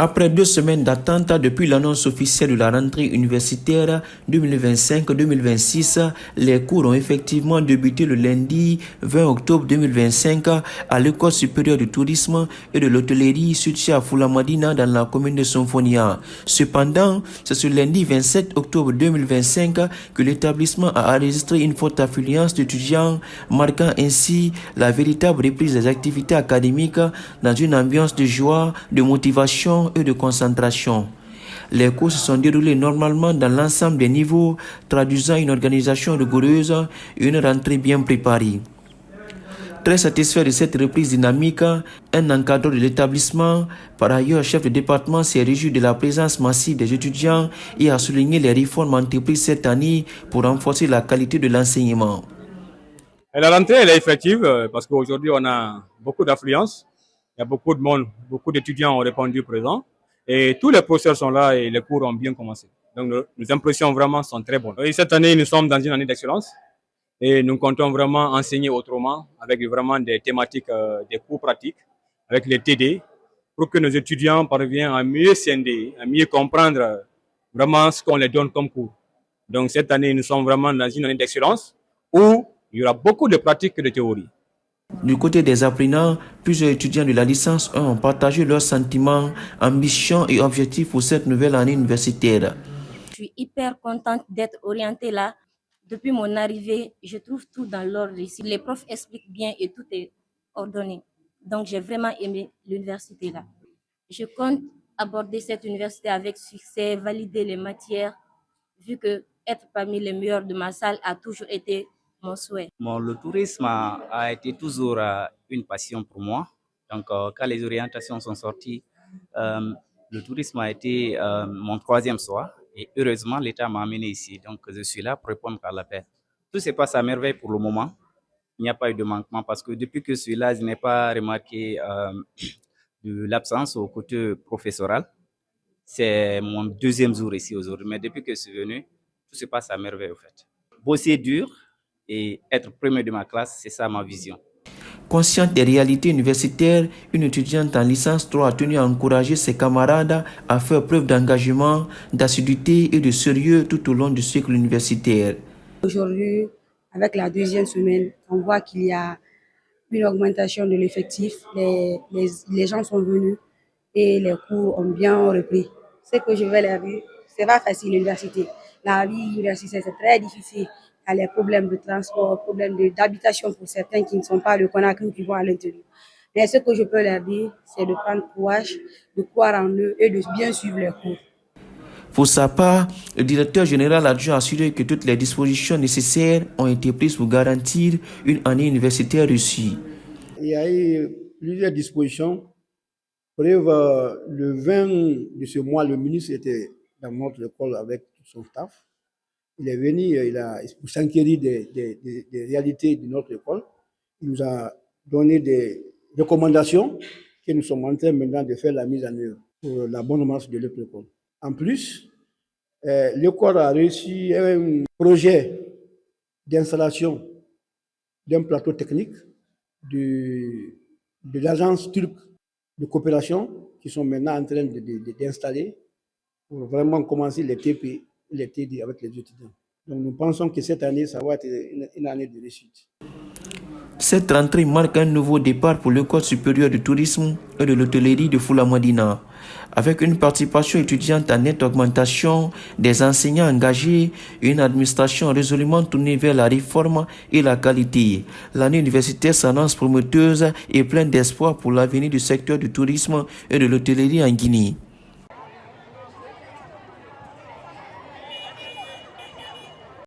Après 2 semaines d'attente depuis l'annonce officielle de la rentrée universitaire 2025-2026, les cours ont effectivement débuté le lundi 20 octobre 2025 à l'École supérieure du tourisme et de l'hôtellerie située à Fulamadina dans la commune de Sonfonia. Cependant, c'est ce lundi 27 octobre 2025 que l'établissement a enregistré une forte affluence d'étudiants, marquant ainsi la véritable reprise des activités académiques dans une ambiance de joie, de motivation et de concentration. Les cours se sont déroulés normalement dans l'ensemble des niveaux, traduisant une organisation rigoureuse et une rentrée bien préparée. Très satisfait de cette reprise dynamique, un encadreur de l'établissement, par ailleurs chef de département, s'est réjoui de la présence massive des étudiants et a souligné les réformes entreprises cette année pour renforcer la qualité de l'enseignement. La rentrée elle est effective parce qu'aujourd'hui on a beaucoup d'affluence. Il y a beaucoup de monde, beaucoup d'étudiants ont répondu présent et tous les professeurs sont là et les cours ont bien commencé. Donc nos impressions vraiment sont très bonnes. Et cette année, nous sommes dans une année d'excellence et nous comptons vraiment enseigner autrement avec vraiment des thématiques, des cours pratiques, avec les TD pour que nos étudiants parviennent à mieux scinder, à mieux comprendre vraiment ce qu'on les donne comme cours. Donc cette année, nous sommes vraiment dans une année d'excellence où il y aura beaucoup de pratiques et de théories. Du côté des apprenants, plusieurs étudiants de la licence 1 ont partagé leurs sentiments, ambitions et objectifs pour cette nouvelle année universitaire. Je suis hyper contente d'être orientée là. Depuis mon arrivée, je trouve tout dans l'ordre ici. Les profs expliquent bien et tout est ordonné. Donc j'ai vraiment aimé l'université là. Je compte aborder cette université avec succès, valider les matières, vu que être parmi les meilleurs de ma salle a toujours été mon souhait. Le tourisme a été toujours une passion pour moi. Donc, quand les orientations sont sorties, le tourisme a été mon troisième choix. Et heureusement, l'État m'a amené ici. Donc, je suis là pour répondre à l'appel. Tout se passe à merveille pour le moment. Il n'y a pas eu de manquement parce que depuis que je suis là, je n'ai pas remarqué de l'absence au côté professoral. C'est mon deuxième jour ici aujourd'hui. Mais depuis que je suis venu, tout se passe à merveille au fait. Bosser dur et être premier de ma classe, c'est ça ma vision. Consciente des réalités universitaires, une étudiante en licence 3 a tenu à encourager ses camarades à faire preuve d'engagement, d'assiduité et de sérieux tout au long du cycle universitaire. Aujourd'hui, avec la deuxième semaine, on voit qu'il y a une augmentation de l'effectif. Les gens sont venus et les cours ont bien repris. Ce que je vais leur dire, c'est pas facile l'université. La vie universitaire, c'est très difficile. Il y a les problèmes de transport, problèmes d'habitation pour certains qui ne sont pas de Conakry qui vont à l'intérieur. Mais ce que je peux leur dire, c'est de prendre courage, de croire en eux et de bien suivre les cours. Pour sa part, le directeur général adjoint a assuré que toutes les dispositions nécessaires ont été prises pour garantir une année universitaire réussie. Il y a eu plusieurs dispositions. Preuve, le 20 de ce mois, le ministre était dans notre école avec tout son staff. Il est venu, pour s'inquiéter des réalités de notre école. Il nous a donné des recommandations que nous sommes en train maintenant de faire la mise en œuvre pour la bonne marche de notre école. En plus, l'école a reçu un projet d'installation d'un plateau technique de l'agence turque de coopération qui sont maintenant en train d'installer pour vraiment commencer les TP, les TD avec les étudiants. Donc nous pensons que cette année, ça va être une année de réussite. Cette rentrée marque un nouveau départ pour l'École supérieure du tourisme et de l'hôtellerie de Fulamadina. Avec une participation étudiante en nette augmentation, des enseignants engagés et une administration résolument tournée vers la réforme et la qualité, l'année universitaire s'annonce prometteuse et pleine d'espoir pour l'avenir du secteur du tourisme et de l'hôtellerie en Guinée.